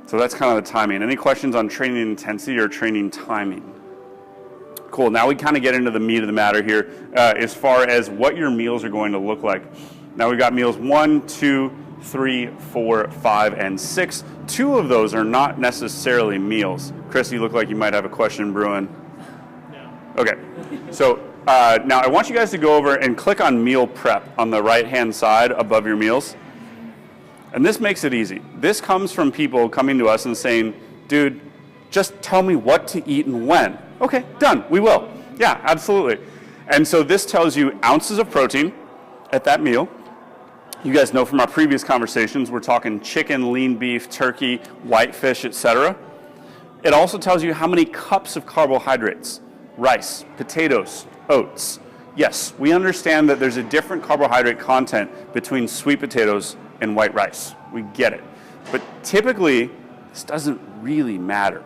So that's kind of the timing. Any questions on training intensity or training timing? Cool, now we kind of get into the meat of the matter here as far as what your meals are going to look like. Now we've got meals 1, 2, 3, 4, 5, and 6. 2 of those are not necessarily meals. Chris, you look like you might have a question brewing. No. Okay, so now I want you guys to go over and click on meal prep on the right-hand side above your meals. And this makes it easy. This comes from people coming to us and saying, dude, just tell me what to eat and when. Okay, done, we will. Yeah, absolutely. And so this tells you ounces of protein at that meal. You guys know from our previous conversations, we're talking chicken, lean beef, turkey, whitefish, etc. It also tells you how many cups of carbohydrates, rice, potatoes, oats. Yes, we understand that there's a different carbohydrate content between sweet potatoes and white rice. We get it. But typically, this doesn't really matter.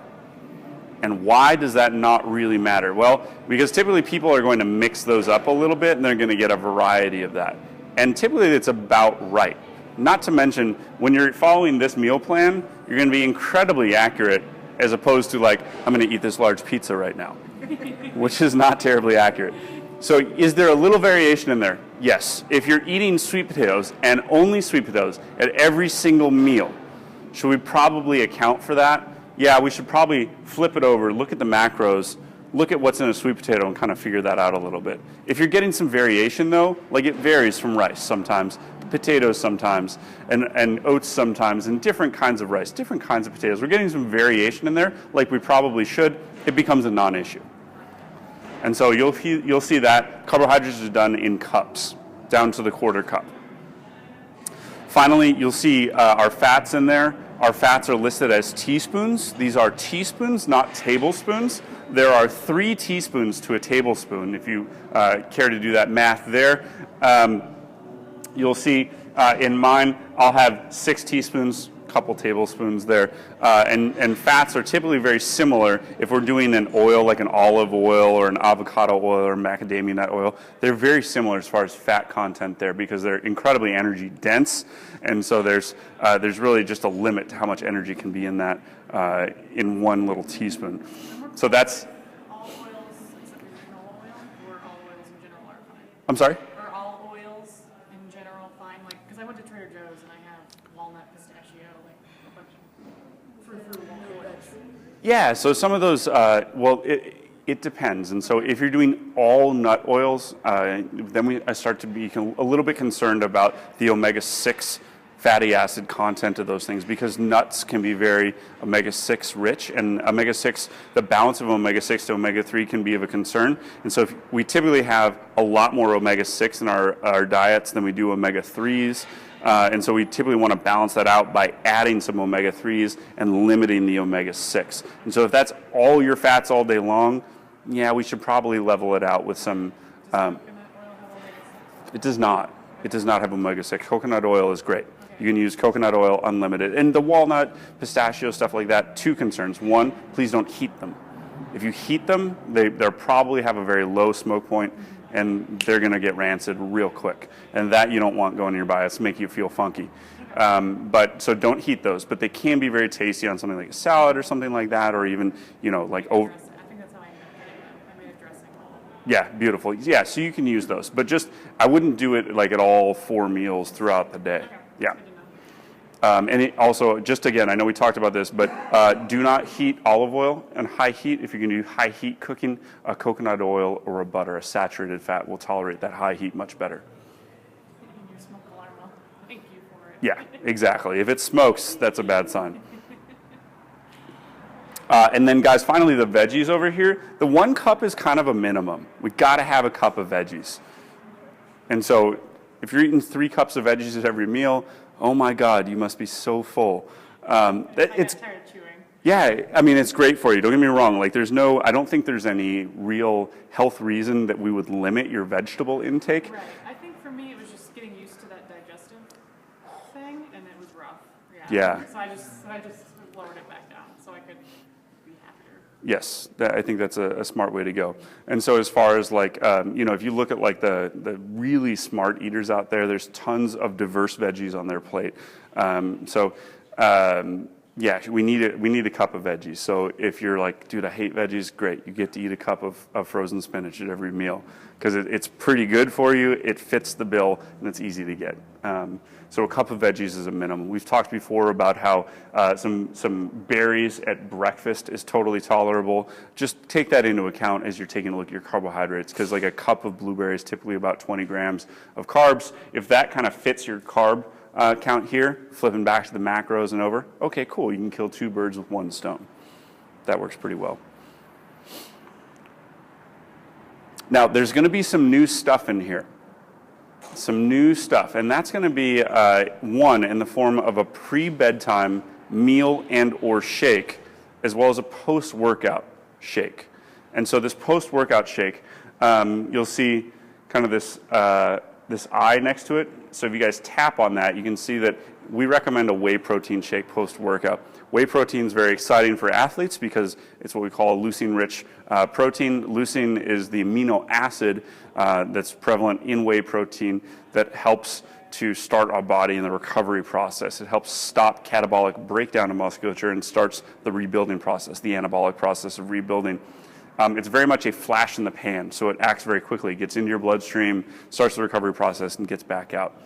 And why does that not really matter? Well, because typically people are going to mix those up a little bit and they're going to get a variety of that. And typically it's about right. Not to mention, when you're following this meal plan, you're going to be incredibly accurate as opposed to like, I'm going to eat this large pizza right now, which is not terribly accurate. So is there a little variation in there? Yes. If you're eating sweet potatoes and only sweet potatoes at every single meal, should we probably account for that? Yeah, we should probably flip it over, look at the macros, look at what's in a sweet potato and kind of figure that out a little bit. If you're getting some variation though, like it varies from rice sometimes, potatoes sometimes, and oats sometimes, and different kinds of rice, different kinds of potatoes. We're getting some variation in there, like we probably should. It becomes a non-issue. And so you'll see that carbohydrates are done in cups, down to the quarter cup. Finally, you'll see our fats in there. Our fats are listed as teaspoons. These are teaspoons, not tablespoons. There are 3 teaspoons to a tablespoon, if you care to do that math there. You'll see in mine, I'll have 6 teaspoons, a couple tablespoons there. And fats are typically very similar. If we're doing an oil, like an olive oil or an avocado oil or macadamia nut oil, they're very similar as far as fat content there because they're incredibly energy dense. And so there's really just a limit to how much energy can be in that in one little teaspoon. So that's... All oils except for canola oil, or all oils in general are fine? I'm sorry? Are all oils in general fine? Like, because I went to Trader Joe's and I have walnut, pistachio, like a bunch of frou-frou oils. Yeah, so some of those, it depends. And so if you're doing all nut oils, then I start to be a little bit concerned about the omega-6 fatty acid content of those things because nuts can be very omega-6 rich, and omega-6, the balance of omega-6 to omega-3 can be of a concern. And so if we typically have a lot more omega-6 in our diets than we do omega-3s. And so we typically want to balance that out by adding some omega-3s and limiting the omega-6. And so if that's all your fats all day long, yeah, we should probably level it out with some... Does coconut oil have omega-6? It does not. It does not have omega-6. Coconut oil is great. Okay. You can use coconut oil unlimited. And the walnut, pistachio, stuff like that, 2 concerns. 1, please don't heat them. If you heat them, they'll probably have a very low smoke point, and they're going to get rancid real quick. And that you don't want going in your body. It's make you feel funky. So don't heat those. But they can be very tasty on something like a salad or something like that, or even, like over... I think that's how I ended up getting them. I made a dressing. Yeah, beautiful. Yeah, so you can use those. But I wouldn't do it like at all 4 meals throughout the day. Okay. Yeah. And it also, just again, I know we talked about this, but do not heat olive oil and high heat. If you can do high heat cooking, a coconut oil or a butter, a saturated fat will tolerate that high heat much better. Your smoke alarm will thank you for it. Yeah, exactly. If it smokes, that's a bad sign. And then guys, finally the veggies over here. The 1 cup is kind of a minimum. We got to have a cup of veggies. And so if you're eating 3 cups of veggies at every meal, oh my God, you must be so full. It's tired chewing. Yeah, I mean, it's great for you. Don't get me wrong. Like, I don't think there's any real health reason that we would limit your vegetable intake. Right. I think for me, it was just getting used to that digestive thing, and it was rough. Yeah. So I just lowered it back down so I could be happier. Yes, I think that's a smart way to go. And so as far as like, if you look at like the really smart eaters out there, there's tons of diverse veggies on their plate. Yeah, we need a cup of veggies. So if you're like, dude, I hate veggies, great. You get to eat a cup of frozen spinach at every meal because it's pretty good for you. It fits the bill and it's easy to get. So a cup of veggies is a minimum. We've talked before about how some berries at breakfast is totally tolerable. Just take that into account as you're taking a look at your carbohydrates, because like a cup of blueberries, typically about 20 grams of carbs. If that kind of fits your carb count here, flipping back to the macros and over, okay, cool. You can kill 2 birds with 1 stone. That works pretty well. Now, there's going to be some new stuff in here. Some new stuff, and that's going to be one in the form of a pre-bedtime meal and or shake, as well as a post-workout shake. And so this post-workout shake, you'll see kind of this eye next to it. So if you guys tap on that, you can see that we recommend a whey protein shake post-workout. Whey protein is very exciting for athletes because it's what we call a leucine-rich protein. Leucine is the amino acid that's prevalent in whey protein that helps to start our body in the recovery process. It helps stop catabolic breakdown of musculature and starts the rebuilding process, the anabolic process of rebuilding. It's very much a flash in the pan, so it acts very quickly. It gets into your bloodstream, starts the recovery process, and gets back out.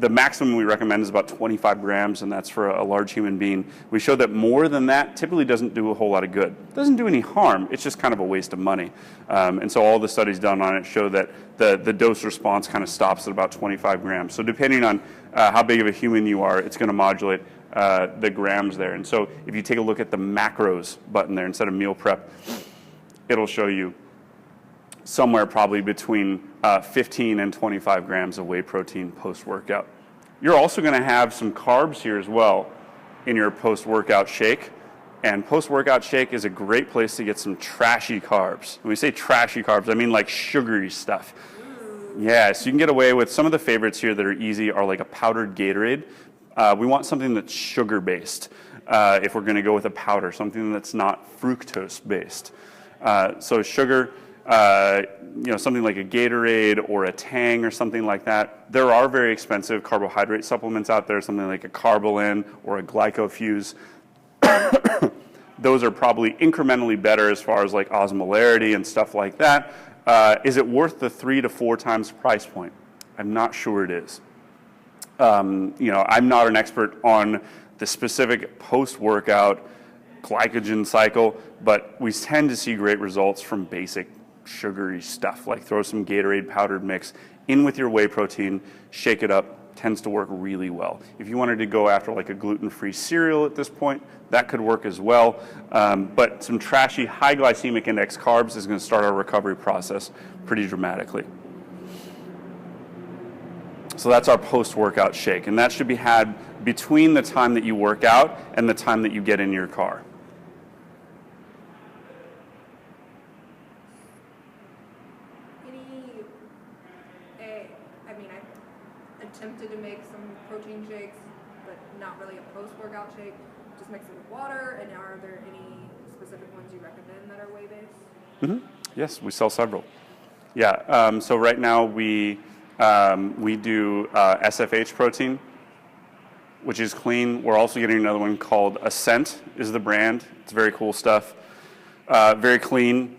The maximum we recommend is about 25 grams, and that's for a large human being. We show that more than that typically doesn't do a whole lot of good. It doesn't do any harm. It's just kind of a waste of money. And so all the studies done on it show that the dose response kind of stops at about 25 grams. So depending on how big of a human you are, it's going to modulate the grams there. And so if you take a look at the macros button there instead of meal prep, it'll show you somewhere probably between 15 and 25 grams of whey protein post-workout. You're also going to have some carbs here as well in your post-workout shake. And post-workout shake is a great place to get some trashy carbs. When we say trashy carbs, I mean like sugary stuff. Yeah, so you can get away with some of the favorites here that are easy are like a powdered Gatorade. We want something that's sugar-based if we're going to go with a powder, something that's not fructose-based. So sugar, something like a Gatorade or a Tang or something like that. There are very expensive carbohydrate supplements out there, something like a Carbolin or a Glycofuse. Those are probably incrementally better as far as like osmolarity and stuff like that. Is it worth the 3 to 4 times price point? I'm not sure it is. I'm not an expert on the specific post-workout glycogen cycle, but we tend to see great results from basic sugary stuff, like throw some Gatorade powdered mix in with your whey protein, shake it up, tends to work really well. If you wanted to go after like a gluten-free cereal at this point, that could work as well. But some trashy high glycemic index carbs is going to start our recovery process pretty dramatically. So that's our post-workout shake, and that should be had between the time that you work out and the time that you get in your car. I attempted to make some protein shakes, but not really a post-workout shake. Just mix it with water, and are there any specific ones you recommend that are whey-based? Mm-hmm. Yes, we sell several. Yeah, so right now we do SFH protein, which is clean. We're also getting another one called Ascent is the brand. It's very cool stuff. Very clean.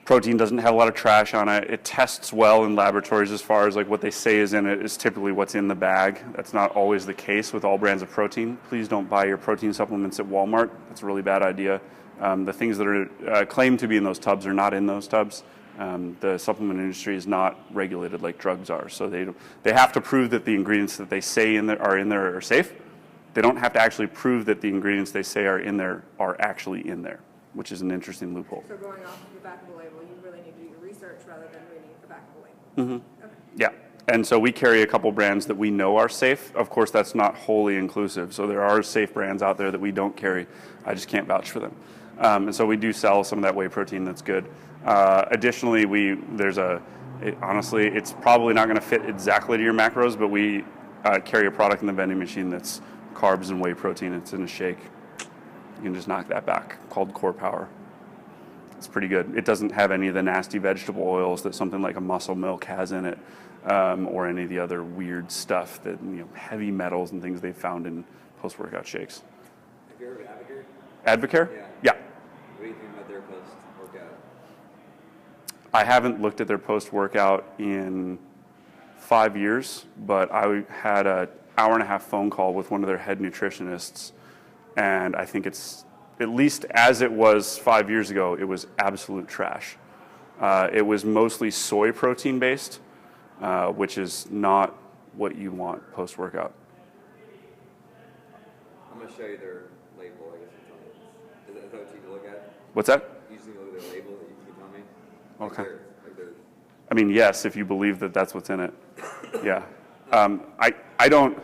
Protein doesn't have a lot of trash on it. It tests well in laboratories as far as like what they say is in it is typically what's in the bag. That's not always the case with all brands of protein. Please don't buy your protein supplements at Walmart. That's a really bad idea. The things that are claimed to be in those tubs are not in those tubs. The supplement industry is not regulated like drugs are, so they have to prove that the ingredients that they say are in there are safe. They don't have to actually prove that the ingredients they say are in there are actually in there, which is an interesting loophole. So going off of the back of the label, you really need to do your research rather than reading the back of the label. Mm-hmm. Okay. Yeah, and so we carry a couple brands that we know are safe. Of course, that's not wholly inclusive, so there are safe brands out there that we don't carry. I just can't vouch for them. And so we do sell some of that whey protein that's good. Additionally, honestly, it's probably not going to fit exactly to your macros, but we carry a product in the vending machine that's carbs and whey protein. It's in a shake. You can just knock that back, called Core Power. It's pretty good. It doesn't have any of the nasty vegetable oils that something like a muscle milk has in it, or any of the other weird stuff that, heavy metals and things they've found in post-workout shakes. you heard of Advocare? Advocare? Yeah. Yeah. What do you think about their post-workout? I haven't looked at their post-workout in 5 years, but I had an hour-and-a-half phone call with one of their head nutritionists, and I think it's, at least as it was 5 years ago, it was absolute trash. It was mostly soy protein based, which is not what you want post-workout. I'm going to show you their label, I guess you tell me. Is that what you can look at? What's that? You just need to look at their label that you can tell me? Okay. Like they're, I mean, yes, if you believe that that's what's in it. Yeah. I don't,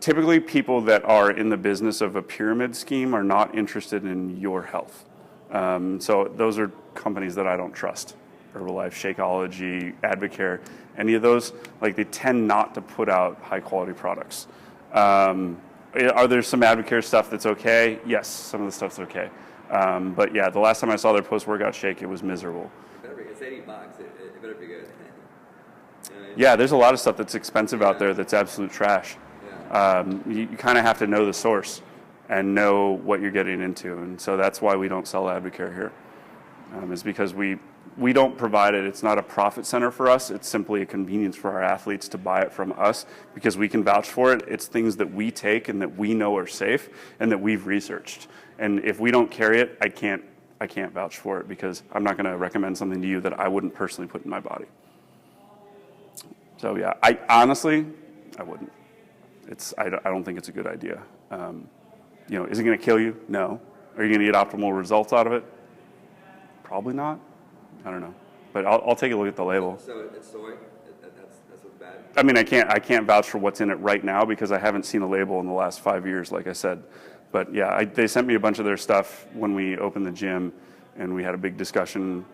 typically people that are in the business of a pyramid scheme are not interested in your health. So those are companies that I don't trust. Herbalife, Shakeology, Advocare, any of those, like they tend not to put out high quality products. Are there some Advocare stuff that's okay? Yes, some of the stuff's okay. But yeah, the last time I saw their post-workout shake, it was miserable. it's $80. It better be good. Yeah, there's a lot of stuff that's expensive out there that's absolute trash. Yeah. You kind of have to know the source and know what you're getting into, and so that's why we don't sell Advocare here. Is because we don't provide it. It's not a profit center for us. It's simply a convenience for our athletes to buy it from us because we can vouch for it. It's things that we take and that we know are safe and that we've researched. And if we don't carry it, I can't vouch for it because I'm not going to recommend something to you that I wouldn't personally put in my body. So yeah, I honestly wouldn't. I don't think it's a good idea. Is it going to kill you? No. Are you going to get optimal results out of it? Probably not. I don't know, but I'll take a look at the label. So it's soy. That's what's bad. I mean, I can't vouch for what's in it right now because I haven't seen a label in the last 5 years, like I said. But yeah, they sent me a bunch of their stuff when we opened the gym, and we had a big discussion.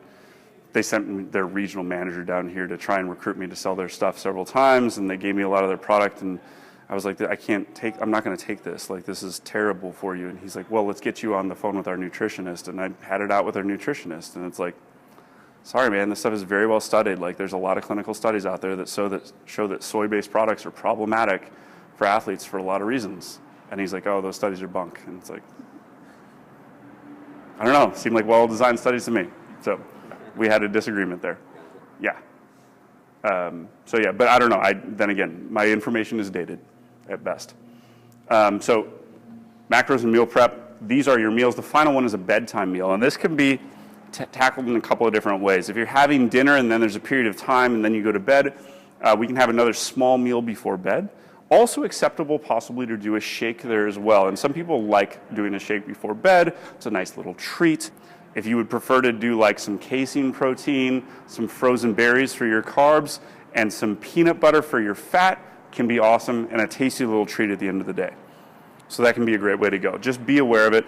They sent me their regional manager down here to try and recruit me to sell their stuff several times, and they gave me a lot of their product, and I was like, I'm not going to take this. Like, this is terrible for you. And he's like, well, let's get you on the phone with our nutritionist. And I had it out with our nutritionist, and it's like, sorry, man, this stuff is very well studied. Like, there's a lot of clinical studies out there that show that soy-based products are problematic for athletes for a lot of reasons. And he's like, oh, those studies are bunk. And it's like, I don't know. Seemed like well-designed studies to me. So we had a disagreement there. Yeah. So yeah, but I don't know. Then again, my information is dated at best. So macros and meal prep, these are your meals. The final one is a bedtime meal, and this can be tackled in a couple of different ways. If you're having dinner and then there's a period of time and then you go to bed, we can have another small meal before bed. Also acceptable possibly to do a shake there as well. And some people like doing a shake before bed. It's a nice little treat. If you would prefer to do like some casein protein, some frozen berries for your carbs, and some peanut butter for your fat, can be awesome and a tasty little treat at the end of the day. So that can be a great way to go. Just be aware of it.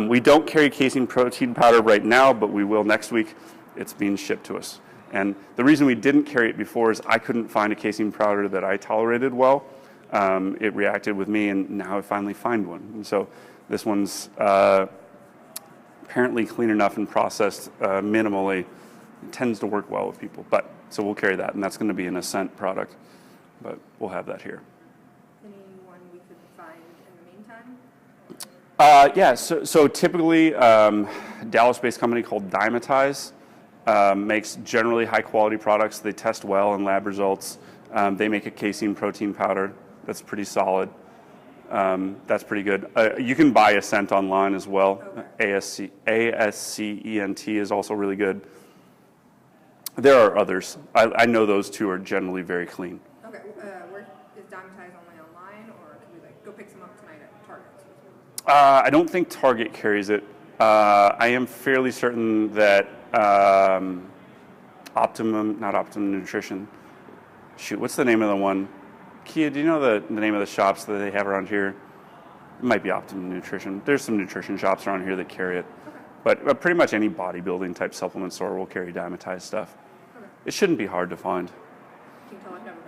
We don't carry casein protein powder right now, but we will next week. It's being shipped to us. And the reason we didn't carry it before is I couldn't find a casein powder that I tolerated well. It reacted with me, and now I finally find one. And so this one's apparently clean enough and processed minimally. It tends to work well with people. So we'll carry that, and that's going to be an Ascent product. But we'll have that here. Anyone we could find in the meantime? Yeah, so typically Dallas-based company called Dymatize makes generally high-quality products. They test well in lab results. They make a casein protein powder that's pretty solid. That's pretty good. You can buy Ascent online as well. Okay. ASCENT is also really good. There are others. I know those two are generally very clean. Okay, where is Dymatize only online, or can we go pick some up tonight at Target? I don't think Target carries it. I am fairly certain that not Optimum Nutrition. Shoot, what's the name of the one? Kia, do you know the name of the shops that they have around here? It might be Optimum Nutrition. There's some nutrition shops around here that carry it. Okay. But pretty much any bodybuilding type supplement store will carry Dymatize stuff. Okay. It shouldn't be hard to find. You can tell I've never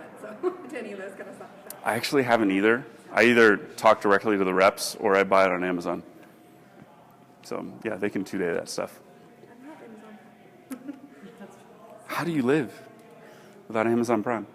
been to any of those kind of stuff. I actually haven't either. I either talk directly to the reps or I buy it on Amazon. So yeah, they can 2-day that stuff. I have Amazon. How do you live without Amazon Prime?